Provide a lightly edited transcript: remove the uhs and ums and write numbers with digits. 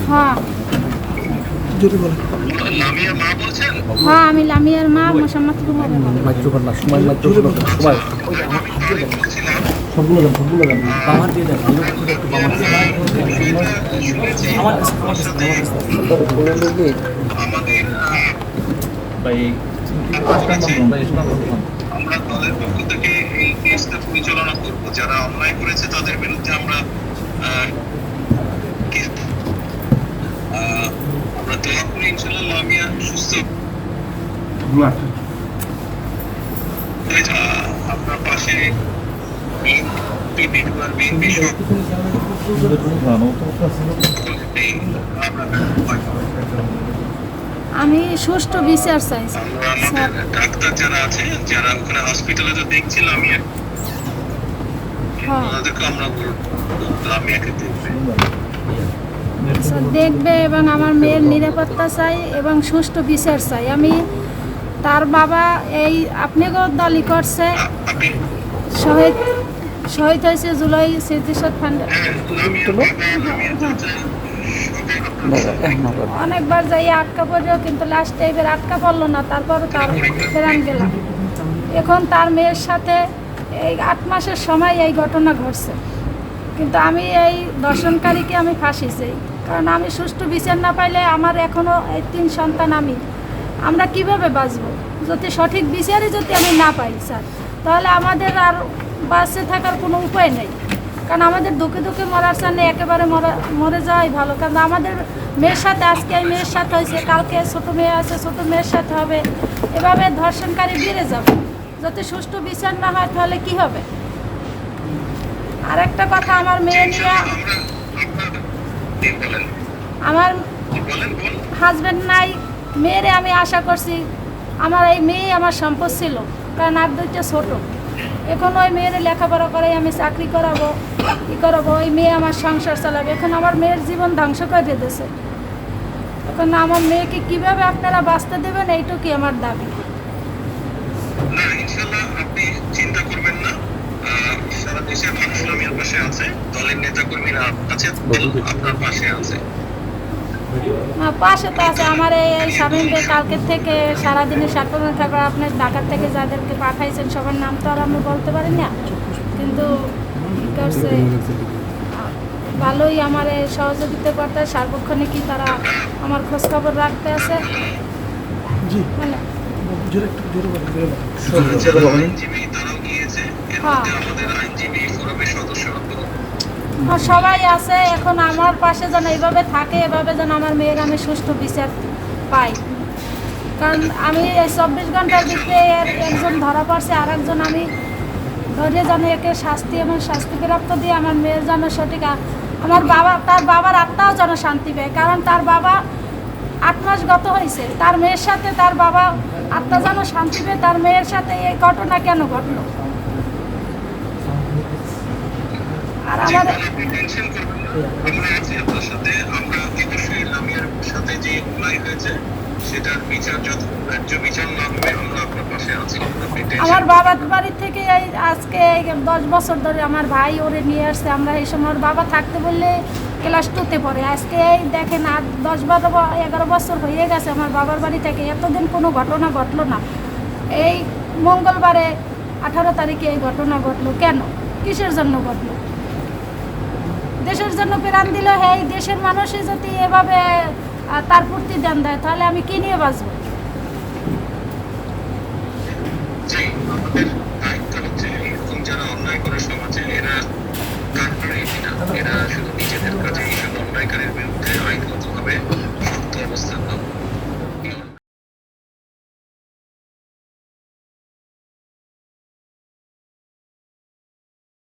হ্যাঁ হ্যাঁ, আমি লামিয়ার মা মোসাম্মদ কুমার। আমরা দলের পক্ষ থেকে এই কেসটা পরিচালনা করব, যারা অন্যায় করেছে তাদের বিরুদ্ধে আমরা দোয়া করি ইনশাআল্লাহ লামিয়া সুস্থ। আপনার পাশে আমি সুষ্ঠু বিচার চাই। ডাক্তার যারা আছে, যারা ওখানে হসপিটালে তো দেখছিল, আমি ওনাদেরকে আমরা লামিয়াকে দেখবে এবং আমার মেয়ের নিরাপত্তা চাই এবং সুষ্ঠু বিচার চাই। আমি তার বাবা এই আপনাকেও দালি করছে, শহীদ হয়েছে জুলাই স্মৃতিসৌধ ফান্ডে। অনেকবার যাই আটকা পড়েও, কিন্তু লাস্টে এবার আটকা পড়লো না, তারপরও তার ফেরান গেলাম। এখন তার মেয়ের সাথে এই 8 মাসের সময় এই ঘটনা ঘটছে, কিন্তু আমি এই দর্শনকারীকে আমি ফাঁসি চাই। কারণ আমি সুষ্ঠু বিচার না পাইলে আমার এখনও এই 3 সন্তান আমরা কিভাবে বাঁচবো? যদি সঠিক বিচারই যদি আমি না পাই স্যার, তাহলে আমাদের আর বাঁচে থাকার কোনো উপায় নেই। কারণ আমাদের দুঃখে দুঃখে মরার সামনে একেবারে মরে যাওয়াই ভালো। কারণ আমাদের মেয়ের সাথে আজকে এই মেয়ের সাথে হয়েছে, কালকে ছোটো মেয়ে আছে, ছোটো মেয়ের সাথে হবে, এভাবে ধর্ষণকারী বেড়ে যাবে। যদি সুষ্ঠু বিচার না হয় তাহলে কি হবে? আর একটা কথা, আমার মেয়ে নিয়ে আমার হাজব্যান্ড নাই, মেয়েরে আমি আশা করছি আমার এই মেয়ে আমার সম্পদ ছিল, কারণ আর 2টা ছোট। এখন ওই মেয়ের লেখাপড়া করাই আমি চাকরি করাবো, কী করাবো, ওই মেয়ে আমার সংসার চালাবে। এখন আমার মেয়ের জীবন ধ্বংস করে দিয়েছে। এখন আমার মেয়েকে কিভাবে আপনারা বাঁচতে দেবেন, এইটুকুই আমার দাবি। না, ইনশাআল্লাহ আপনি চিন্তা করবেন না, সারা দেশের মানুষ লামিয়ার পাশে আছে, দলের নেতাকর্মীরা আছে, আপনার পাশে আছে। পাশে তো আছে আমার এই স্বামীর কালকের থেকে সারাদিনে সার্থক থাকবে। আপনি ঢাকার থেকে যাদেরকে পাঠাইছেন সবার নাম তো আর আমি বলতে পারি না, কিন্তু কী করছে ভালোই আমার সহযোগিতা করতে, সার্বক্ষণিকই তারা আমার খোঁজখবর রাখতে আছে। মানে সবাই আছে। এখন আমার পাশে যেন এইভাবে থাকে, এভাবে যেন আমার মেয়ের আমি সুষ্ঠু বিচার পাই। কারণ আমি এই 24 ঘন্টার ভিতরে একজন ধরা পড়ছে, আর একজন আমি ধরে যেন একে শাস্তি এবং শাস্তিপ্রাপ্ত দিয়ে আমার মেয়ের যেন সঠিক, আমার বাবা তার বাবার আত্মাও যেন শান্তি পায়। কারণ তার বাবা 8 মাস গত হয়েছে, তার মেয়ের সাথে তার বাবা আত্মা যেন শান্তি পেয়ে। তার মেয়ের সাথে এই ঘটনা কেন ঘটলো? আর আমার টেনশন করবেন না, আমরা আছি আপনার সাথে। আমরা অবশ্যই লামিয়ার সাথে যে অন্যায় হয়েছে সেটার বিচার, যত ন্যায্য বিচার না হবে, আমরা আপনার পাশে আছি। আমার বাবার বাড়ি থেকে এই আজকে 10 বছর ধরে আমার ভাই ওরে নিয়ে আসছে। আমরা এই সময় ওর বাবা থাকতে বললে ক্লাস 2তে পড়ে। আজকে এই দেখেন, আর 10-11 বছর হয়ে গেছে আমার বাবার বাড়ি থেকে, এতদিন কোনো ঘটনা ঘটলো না। এই মঙ্গলবারে 18 তারিখে এই ঘটনা ঘটলো। কেন? কিসের জন্য ঘটলো? দেশের জন্য প্রাণ দিল। এই দেশের মানুষই যদি এভাবে তার প্রতিদান দেয়, তাহলে আমি কি নিয়ে বাঁচবো?